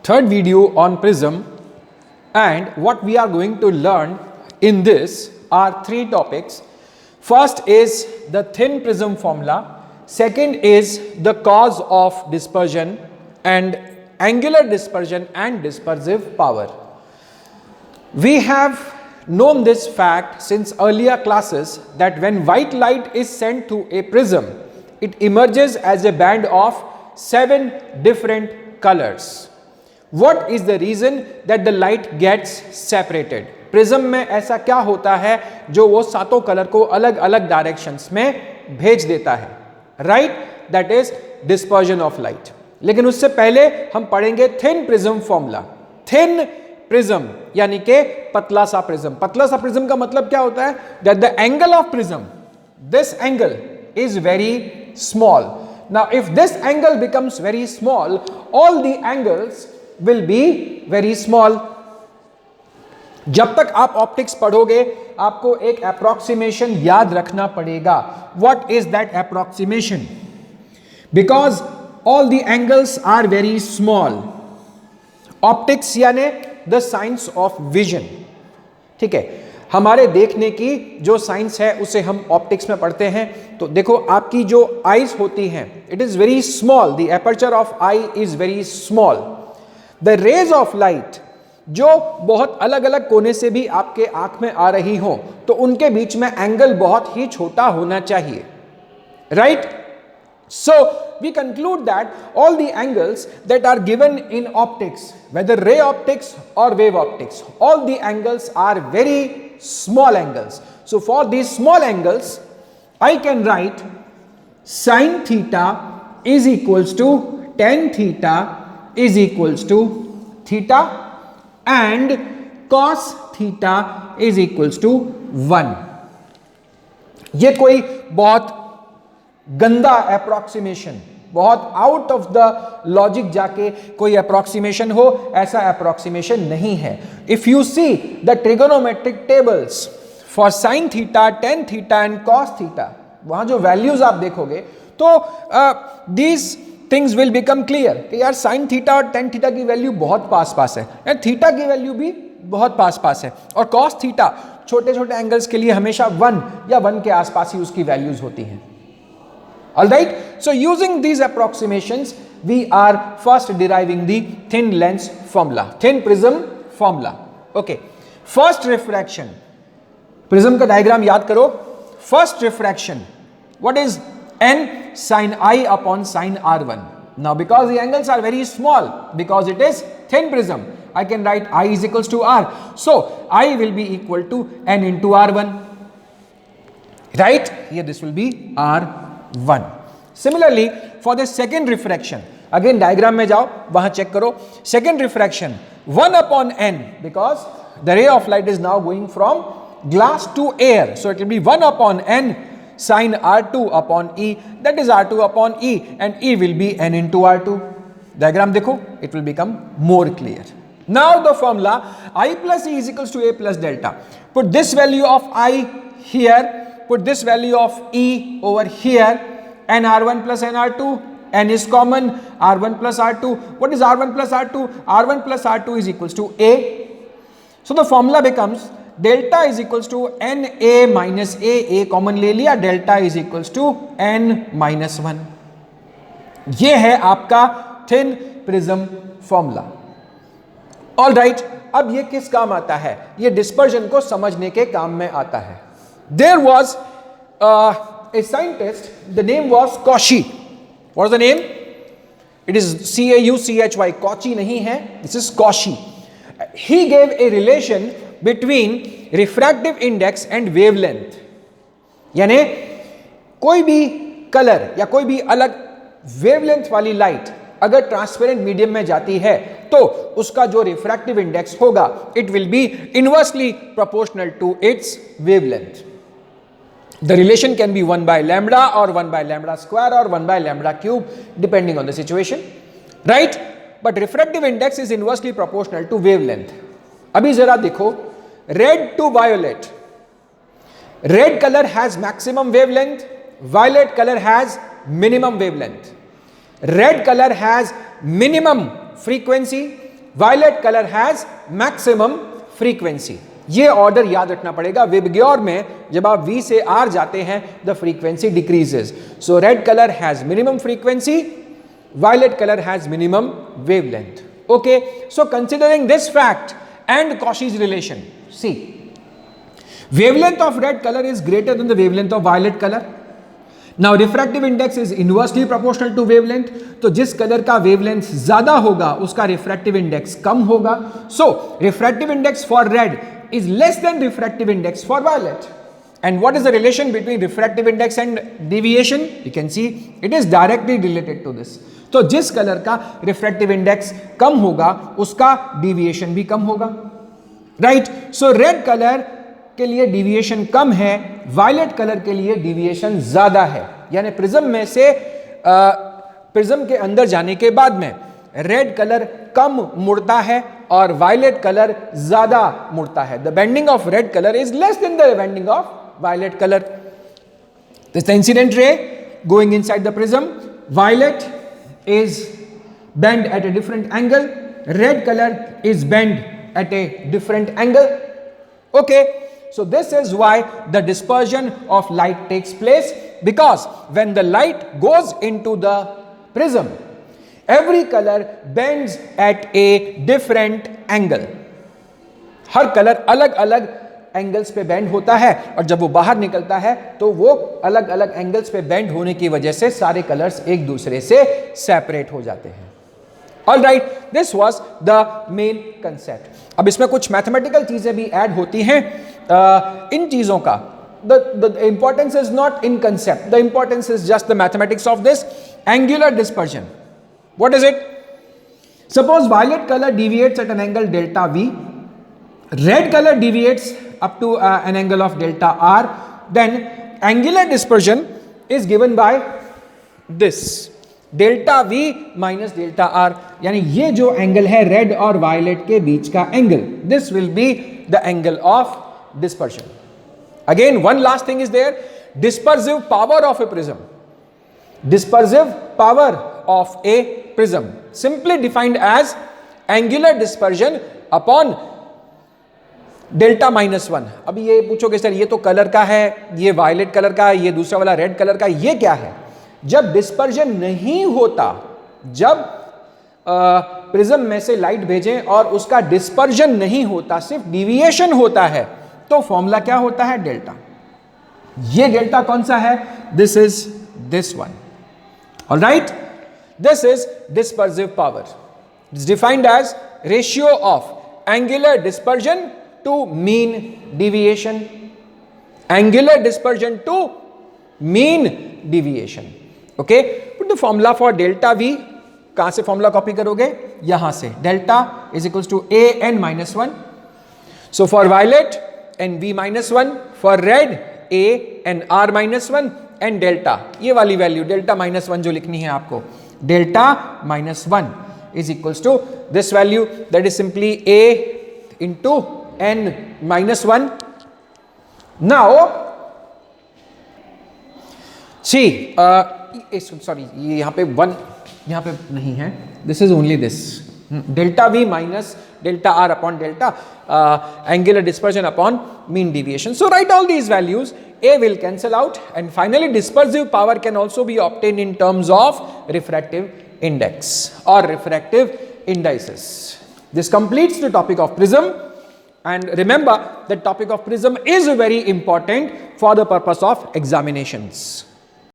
third video on prism, and what we are going to learn in this are three topics. First is the thin prism formula, second is the cause of dispersion and angular dispersion and dispersive power. We have known this fact since earlier classes that when white light is sent to a prism, it emerges as a band of 7 different colors. What is the reason that the light gets separated? Prism में ऐसा क्या होता है जो वो सातों colour को अलग अलग डायरेक्शंस में भेज देता है? Right, that is dispersion of light. लेकिन उससे पहले हम पढ़ेंगे thin prism formula. Thin prism यानी कि पतला सा प्रिज्म. पतला सा प्रिज्म का मतलब क्या होता है? That the angle of prism, this angle is very small. Now if this angle becomes very small, all the angles will be very small. जब तक आप ऑप्टिक्स पढ़ोगे आपको एक अप्रोक्सीमेशन याद रखना पड़ेगा. What is that approximation? Because all the angles are very small. Optics यानी the science of vision. ठीक है, हमारे देखने की जो साइंस है उसे हम ऑप्टिक्स में पढ़ते हैं. तो देखो आपकी जो आईज होती हैं, it is very small. The aperture of eye is very small. The rays of light जो बहुत अलग अलग कोने से भी आपके आंख में आ रही हो, तो उनके बीच में एंगल बहुत ही छोटा होना चाहिए. Right? So we conclude that all the angles that are given in optics, whether ray optics और wave optics, all the angles are very small angles. So for these small angles I can write sin theta is equals to tan theta is equals to theta and cos theta is equals to 1. ये कोई बहुत गंदा approximation, बहुत out of the logic जाके कोई approximation हो, ऐसा approximation नहीं है. If you see the trigonometric tables for sine theta, tan theta and cos theta, वहां जो वैल्यूज आप देखोगे तो these things will become clear कि यार साइन थीटा और टेन थीटा की वैल्यू बहुत पास पास है, एंड थीटा की वैल्यू भी बहुत पास पास है, और कॉस थीटा छोटे छोटे एंगल्स के लिए हमेशा 1 या 1 के आसपास ही उसकी वैल्यूज होती हैं. Alright, so using these approximations we are first deriving the thin lens formula, thin prism formula. Okay, first refraction, prism का डायग्राम याद करो. First refraction, what is n sin I upon sin R1? Now because the angles are very small, because it is thin prism, I can write I is equals to R. So I will be equal to n into R1. Right? Here this will be R1. Similarly for the second refraction, again diagram में जाओ, वहां check करो. Second refraction, 1 upon n, because the ray of light is now going from glass to air, so it will be 1 upon n sin R2 upon E, that is R2 upon E, and E will be n into R2. Diagram देखो, it will become more clear. Now the formula I plus E is equals to A plus delta. Put this value of I here, put this value of E over here, and R1 plus NR2, n is common, R1 plus R2. What is R1 plus R2? R1 plus R2 is equals to A. So the formula becomes delta is equals to NA minus A common ले लिया, delta is equals to N minus 1. ये है आपका thin prism formula. All right, अब ये किस काम आता है? ये डिस्पर्जन को समझने के काम में आता है. There was a scientist, the name was Cauchy. What is the name? It is Cauchy. Cauchy नहीं है, this is Cauchy. He gave a relation between refractive index and wavelength. यानी कोई भी कलर या कोई भी अलग वेवलेंथ वाली लाइट अगर ट्रांसपेरेंट मीडियम में जाती है तो उसका जो रिफ्रैक्टिव इंडेक्स होगा it will be inversely proportional to its wavelength. The relation can be 1 by lambda or 1 by lambda square or 1 by lambda cube depending on the situation, right? But refractive index is inversely proportional to wavelength. अभी जरा देखो, red to violet, red color has maximum wavelength, violet color has minimum wavelength. Red color has minimum frequency, violet colour has maximum frequency. ये order याद रखना पड़ेगा। VIBGYOR में जब आप V से R जाते हैं the frequency decreases. So red colour has minimum frequency, violet colour has minimum wavelength. Okay, so considering this fact and Cauchy's relation, see, wavelength of red color is greater than the wavelength of violet color. Now refractive index is inversely proportional to wavelength. तो जिस colour का wavelength ज्यादा होगा उसका refractive index कम होगा. So refractive index for red is less than refractive index for violet. And what is the relation between refractive index and deviation? You can see it is directly related to this. तो जिस colour का refractive index कम होगा उसका deviation भी कम होगा, right? सो red colour के लिए deviation कम है, वायलेट कलर के लिए डिविएशन ज्यादा है। यानी प्रिज्म में से प्रिज्म के अंदर जाने के बाद में रेड कलर कम मुड़ता है और वायलेट कलर ज्यादा मुड़ता है। The bending of red colour is less than the bending of violet color. This is the incident ray going inside the prism. Violet is bent at a different angle, red color is bent at a different angle. Okay, so this is why the dispersion of light takes place, because when the light goes into the prism, every color bends at a different angle. Her colour अलग अलग angles पे bend होता है और जब वो बाहर निकलता है तो वो अलग अलग एंगल्स पे बेंड होने की वजह से सारे कलर्स एक दूसरे से सेपरेट हो जाते हैं। Alright, this was the main concept. अब इसमें कुछ मैथमेटिकल चीजें भी ऐड होती हैं। इन चीजों का the importance is not in concept, the importance is just the mathematics of this. Angular dispersion, what is it? Suppose violet color deviates at an angle delta V, red color deviates up to an angle of delta R, then angular dispersion is given by this delta V minus delta R. यानी ये जो angle है red और violet के बीच का angle, this will be the angle of dispersion. Again, one last thing is there, dispersive power of a prism. Dispersive power of a prism simply defined as angular dispersion upon delta minus one. अभी ये पूछोगे sir ये तो colour का है, ये violet colour का है, ये दूसरा वाला रेड कलर का, ये क्या है? जब डिस्पर्जन नहीं होता, जब प्रिज्म में से लाइट भेजें और उसका डिस्पर्जन नहीं होता, सिर्फ डिविएशन होता है, तो फॉर्मूला क्या होता है? डेल्टा। ये डेल्टा कौन सा है? This is this one. Alright, this is dispersive power. It's defined as ratio of angular dispersion to mean deviation, angular dispersion to mean deviation. Okay, put the formula for delta V. कहां से formula copy करोगे? यहां से, delta is equals to a n minus 1. So for violet n v minus 1, for red a n r minus 1, and delta, ये वाली value delta minus 1 जो लिखनी है आपको, delta minus 1 is equals to this value, that is simply a into n minus 1. Now see, sorry, ये यहाँ पे 1 यहाँ पे नहीं है, this is only this delta v minus delta r upon delta angular dispersion upon mean deviation. So write all these values, a will cancel out, and finally dispersive power can also be obtained in terms of refractive index or refractive indices. This completes the topic of prism. And remember, the topic of prism is very important for the purpose of examinations.